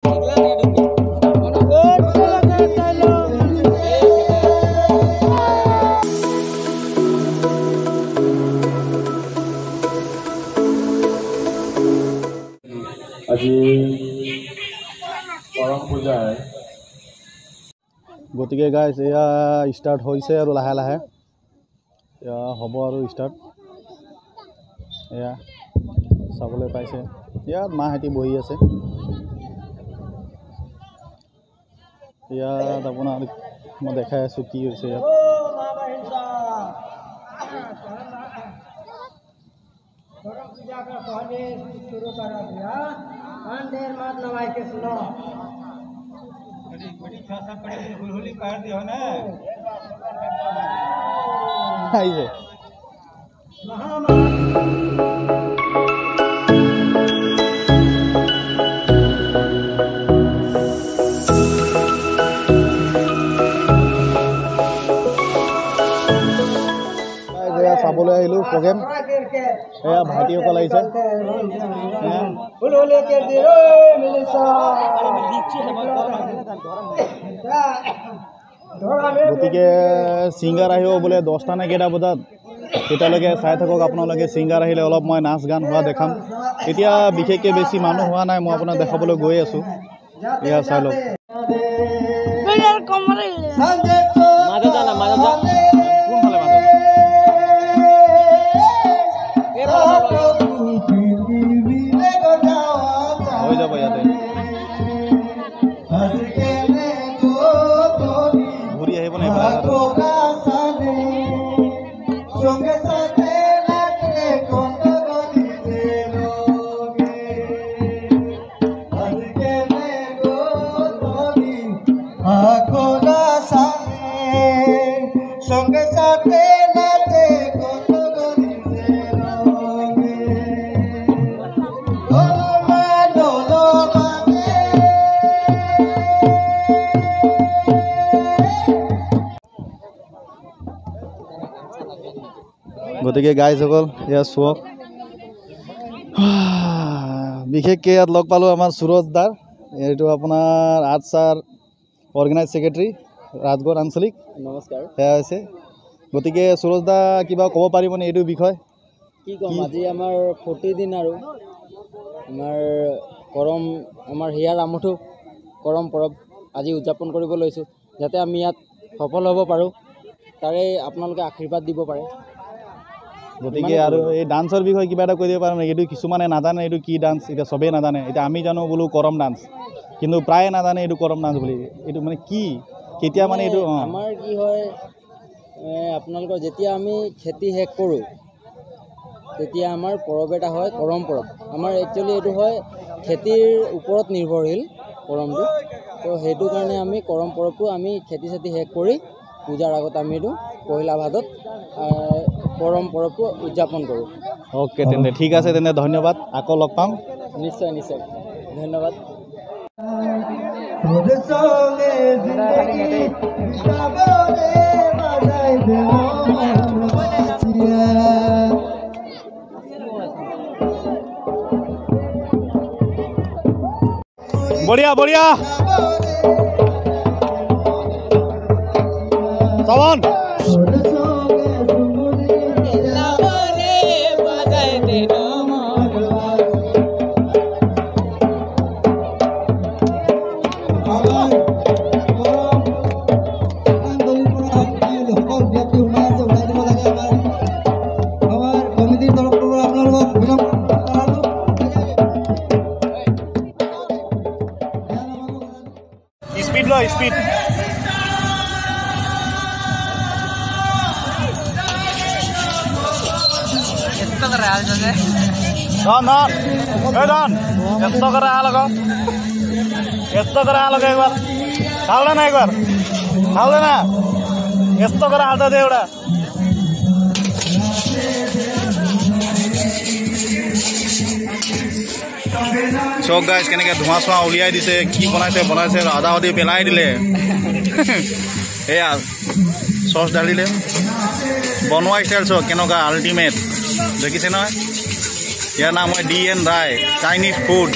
আজি কৰম পূজাৰ গতিকে গাইজ এয়া ষ্টাৰ্ট হৈছে আৰু লাহে লাহে এয়া হ'ব আৰু ষ্টাৰ্ট এয়া চাবলৈ পাইছে ইয়াত মাহেঁতি বহি আছে ইয়াত আপোনাৰ মই দেখাই আছোঁ কি হৈছে ইয়াত पूजा का पहले शुरू करा दिया देर मत नवाई के सुनो बड़ी खासा पड़ी हुलहुली कर दियो ना आइए চাবলৈ আহিলো প্ৰগ্ৰেম এয়া ভাইটিসকল আহিছে গতিকে ছিংগাৰ আহিব বোলে 10টা নে কেইটা বজাত তেতিয়ালৈকে চাই থাকক আপোনালোকে ছিংগাৰ আহিলে অলপ মই নাচ গান হোৱা দেখাম এতিয়া বিশেষকৈ বেছি মানুহ হোৱা নাই মই আপোনাক দেখাবলৈ গৈ আছোঁ এয়া চাই লওক হৈ যাব ইয়াতে ঘূৰি আহিব নাই গতিকে গাইজসকল এয়া চোৱক বিশেষকৈ ইয়াত লগ পালোঁ আমাৰ সুৰজ দাৰ এইটো আপোনাৰ আৰ্টছাৰ অৰ্গেনাইজ ছেক্ৰেটাৰী ৰাজগড় আঞ্চলিক নমস্কাৰ সেয়া হৈছে গতিকে সুৰজ দা কিবা ক'ব পাৰিবনে এইটো বিষয় কি ক'ম আজি আমাৰ 40 দিন আৰু আমাৰ কৰম আমাৰ হিয়াৰ আমঠু কৰম পৰৱ আজি উদযাপন কৰিব লৈছোঁ যাতে আমি ইয়াত সফল হ'ব পাৰোঁ তাৰে আপোনালোকে আশীৰ্বাদ দিব পাৰে গতিকে আৰু এই ডান্সৰ বিষয়ে কিবা এটা কৈ দিব পাৰোঁ এইটো কিছুমানে নাজানে এইটো কি ডান্স এতিয়া চবেই নাজানে এতিয়া আমি জানো বোলো কৰম ডান্স কিন্তু প্ৰায়ে নাজানে এইটো কৰম ডান্স বুলি এইটো মানে কি কেতিয়া মানে এইটো আমাৰ কি হয় আপোনালোকৰ যেতিয়া আমি খেতি শেষ কৰোঁ তেতিয়া আমাৰ পৰৱ এটা হয় কৰম পৰৱ আমাৰ একচুৱেলি এইটো হয় খেতিৰ ওপৰত নিৰ্ভৰশীল কৰমটো তো সেইটো কাৰণে আমি কৰম পৰৱটো আমি খেতি চেতি শেষ কৰি পূজাৰ আগত আমি এইটো পহিলা ভাদত কৰম পৰৱটো উদযাপন কৰোঁ অ'কে তেন্তে ঠিক আছে তেন্তে ধন্যবাদ আকৌ লগ পাম নিশ্চয় নিশ্চয় ধন্যবাদ বঢ়িয়া বঢ়িয়া শ্ৰৱণ স্পীড ল স্পীড এত করে আলোক একবার হালদে না একবার হালদে না এত করে হালদা দে ওটা চক গাইজ কেনেকৈ ধোঁৱা চোৱা উলিয়াই দিছে কি বনাইছে আধা আধি পেলাই দিলে এয়া চচ ঢালিলে বনোৱা ষ্টাইল চক কেনেকুৱা আল্টিমেট দেখিছে নহয় ইয়াৰ নাম হয় DN Roy Chinese food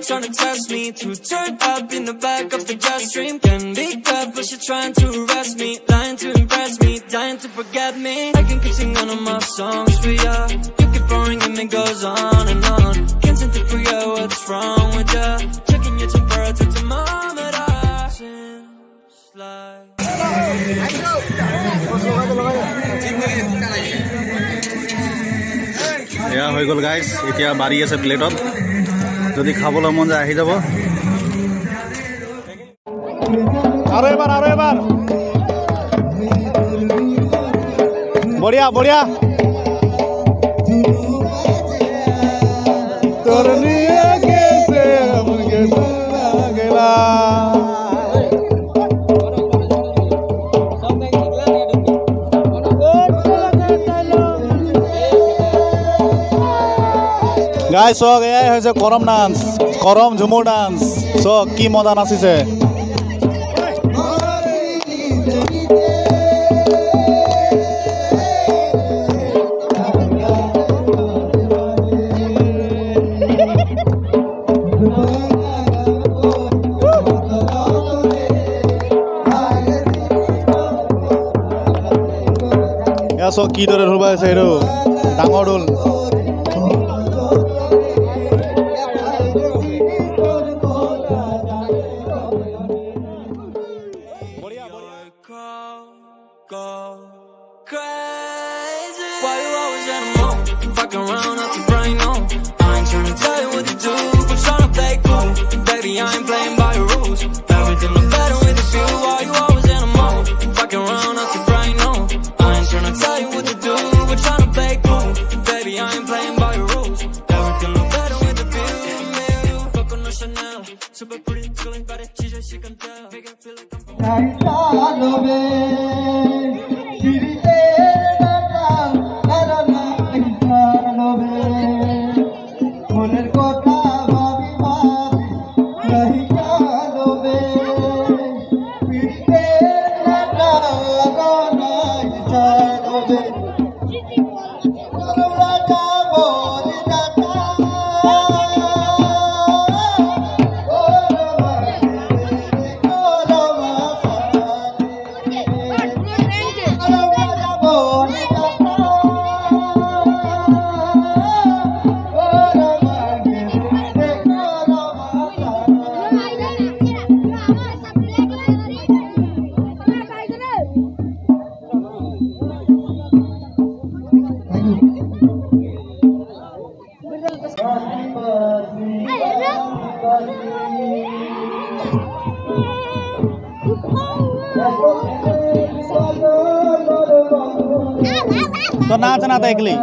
trying to test me. To turn up in the back of the jet stream. Can be tough, but she's trying to arrest me. Lying to impress me, dying to forget me. I can keep singing all of my songs for ya. You keep boring and it goes on and on. Can't seem to figure out what's wrong with ya. Checking your temperature thermometer. Seems like এয়া হৈ গ'ল guys এতিয়া বাঢ়ি আছে প্লেটত যদি খাবলৈ মন যায় আহি যাব আৰু এবাৰ বঢ়িয়া বঢ়িয়া তোৰ নিয়ে কেছে মুকে গেলা গাইজ চক এয়াই হৈছে কৰম ডান্স কৰম ঝুমুৰ ডান্স চক কি মজা নাচিছে এয়া চক কিদৰে ঢোল বাজিছে এইটো ডাঙৰ ঢোল तो नाच ना देखली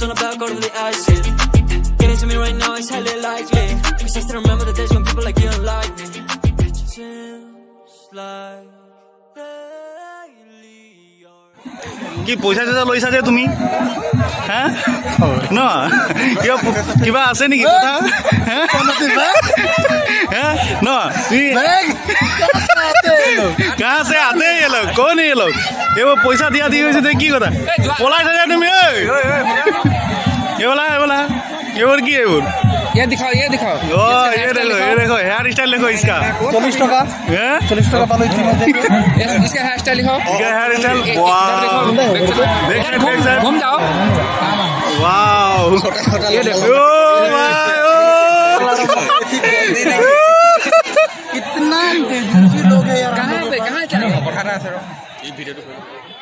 on the back, go to the acid. Getting to me right now is highly likely. Cause I still remember the days when people like you don't like me. Seems like কি পইচা চইচা লৈছা যে তুমি হ্যাঁ ন কিবা আছে নেকি কথা হ্যাঁ ন कहाँ से आते हैं ये लोग कौन है ये लोग ये वो पैसा दिया दी हुई से की कथा बोला था तुम ये बोला ये और की है वो ये दिखाओ ओ ये देखो हेयर स्टाइल देखो इसका 40 টাকা 40 টাকা पालो इसका हेयर स्टाइल दिखाओ इसका हेयर स्टाइल वाओ देख घूम जाओ वाओ ये देखो कितना लोग है यार कहां पे चला ये वीडियो तो